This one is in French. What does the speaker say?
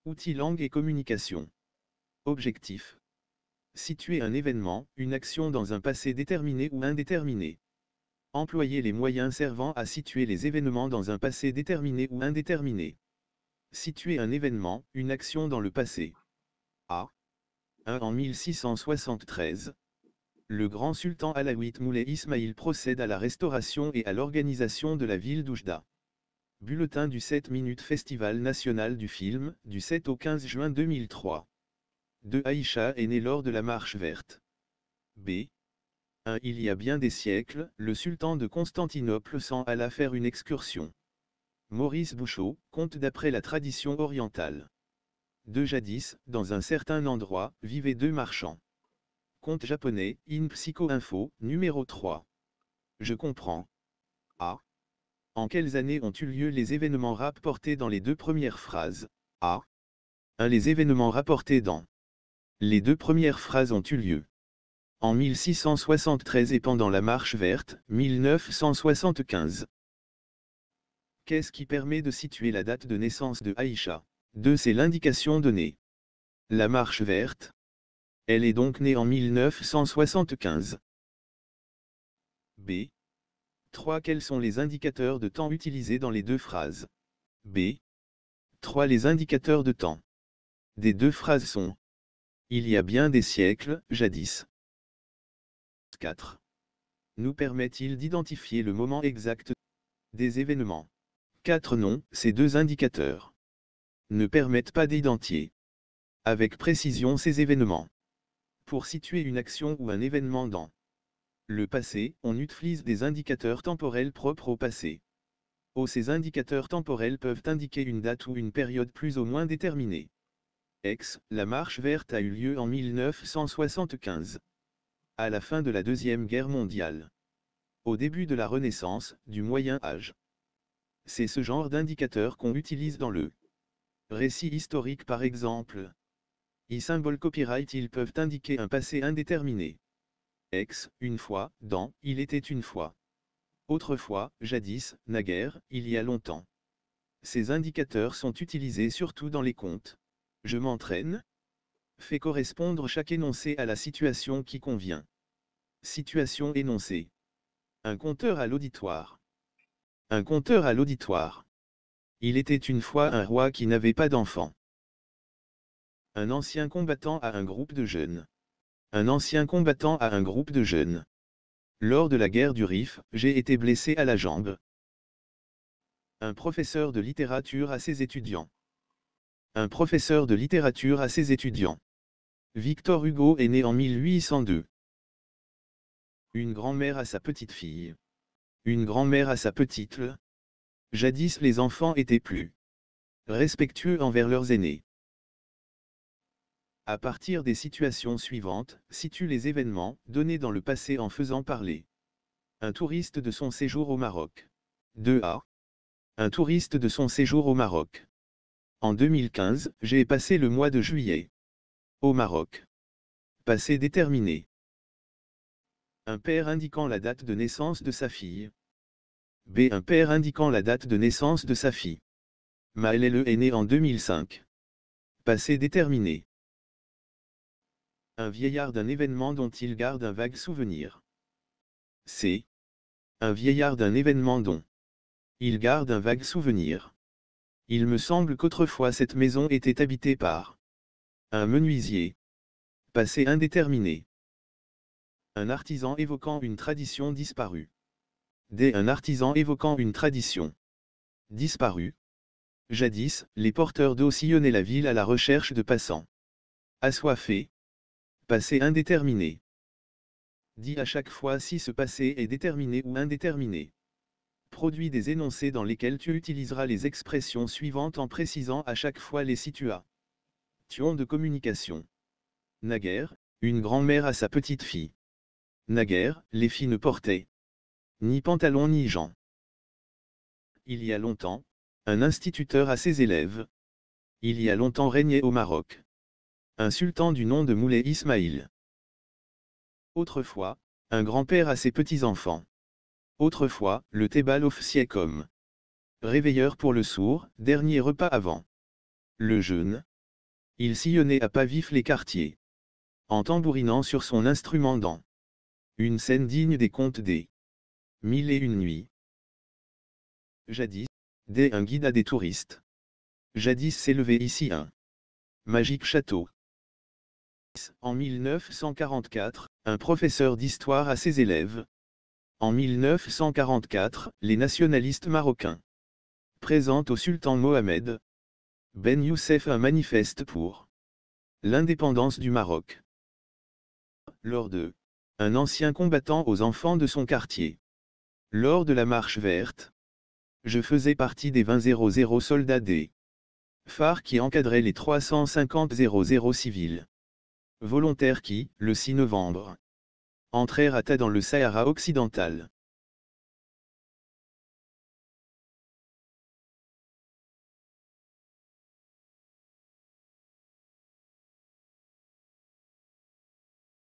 Outils langue et communication. Objectif. Situer un événement, une action dans un passé déterminé ou indéterminé. Employer les moyens servant à situer les événements dans un passé déterminé ou indéterminé. Situer un événement, une action dans le passé. A. 1 En 1673. Le grand sultan alaouite Moulay Ismaïl procède à la restauration et à l'organisation de la ville d'Oujda. Bulletin du 7 minutes Festival national du film, du 7 au 15 juin 2003. 2 Aïcha est née lors de la Marche verte. B. 1 Il y a bien des siècles, le sultan de Constantinople s'en alla faire une excursion. Maurice Bouchot, conte d'après la tradition orientale. 2 Jadis, dans un certain endroit, vivaient 2 marchands. Conte japonais, In Psycho Info, numéro 3. Je comprends. A. En quelles années ont eu lieu les événements rapportés dans les 2 premières phrases? A. 1 Les événements rapportés dans les 2 premières phrases ont eu lieu en 1673 et pendant la Marche verte, 1975. Qu'est-ce qui permet de situer la date de naissance de Aïcha? 2 C'est l'indication donnée. La Marche verte. Elle est donc née en 1975. B. 3 Quels sont les indicateurs de temps utilisés dans les 2 phrases? B. 3 Les indicateurs de temps des 2 phrases sont il y a bien des siècles, jadis. 4. Nous permet-il d'identifier le moment exact des événements? 4 Non, ces 2 indicateurs ne permettent pas d'identifier avec précision ces événements. Pour situer une action ou un événement dans le passé, on utilise des indicateurs temporels propres au passé. Ces indicateurs temporels peuvent indiquer une date ou une période plus ou moins déterminée. La Marche verte a eu lieu en 1975. À la fin de la Deuxième Guerre mondiale. Au début de la Renaissance, du Moyen Âge. C'est ce genre d'indicateur qu'on utilise dans le récit historique par exemple. Symbole copyright ils peuvent indiquer un passé indéterminé. Une fois, dans, il était une fois. Autrefois, jadis, naguère, il y a longtemps. Ces indicateurs sont utilisés surtout dans les contes. Je m'entraîne. Fait correspondre chaque énoncé à la situation qui convient. Situation énoncée. Un conteur à l'auditoire. Un conteur à l'auditoire. Il était une fois un roi qui n'avait pas d'enfant. Un ancien combattant à un groupe de jeunes. Un ancien combattant à un groupe de jeunes. Lors de la guerre du Rif, j'ai été blessé à la jambe. Un professeur de littérature à ses étudiants. Un professeur de littérature à ses étudiants. Victor Hugo est né en 1802. Une grand-mère à sa petite-fille. Une grand-mère à sa petite. Jadis les enfants étaient plus respectueux envers leurs aînés. À partir des situations suivantes, situe les événements donnés dans le passé en faisant parler. Un touriste de son séjour au Maroc. 2A. Un touriste de son séjour au Maroc. En 2015, j'ai passé le mois de juillet au Maroc. Passé déterminé. Un père indiquant la date de naissance de sa fille. B. Un père indiquant la date de naissance de sa fille. Maëlle est né en 2005. Passé déterminé. Un vieillard d'un événement dont il garde un vague souvenir. C. Un vieillard d'un événement dont il garde un vague souvenir. Il me semble qu'autrefois cette maison était habitée par un menuisier. Passé indéterminé. Un artisan évoquant une tradition disparue. D. Un artisan évoquant une tradition disparue. Jadis, les porteurs d'eau sillonnaient la ville à la recherche de passants assoiffés. Passé indéterminé. Dit à chaque fois si ce passé est déterminé ou indéterminé. Produis des énoncés dans lesquels tu utiliseras les expressions suivantes en précisant à chaque fois les situations de communication. Naguère, une grand-mère à sa petite-fille. Naguère, les filles ne portaient ni pantalon ni gants. Il y a longtemps, un instituteur à ses élèves. Il y a longtemps régnait au Maroc un sultan du nom de Moulay Ismaïl. Autrefois, un grand-père à ses petits-enfants. Autrefois, le tébal officiait comme réveilleur pour le sourd, dernier repas avant le jeûne. Il sillonnait à pas vif les quartiers, en tambourinant sur son instrument d'an. Une scène digne des contes des Mille et une nuits. Jadis, dès un guide à des touristes. Jadis s'élevait ici un magique château. En 1944, un professeur d'histoire à ses élèves. En 1944, les nationalistes marocains présentent au sultan Mohamed Ben Youssef un manifeste pour l'indépendance du Maroc. Lors de un ancien combattant aux enfants de son quartier. Lors de la marche verte, je faisais partie des 20 soldats des phares qui encadraient les 350 civils volontaires qui, le 6 novembre, entrèrent à Tas dans le Sahara occidental.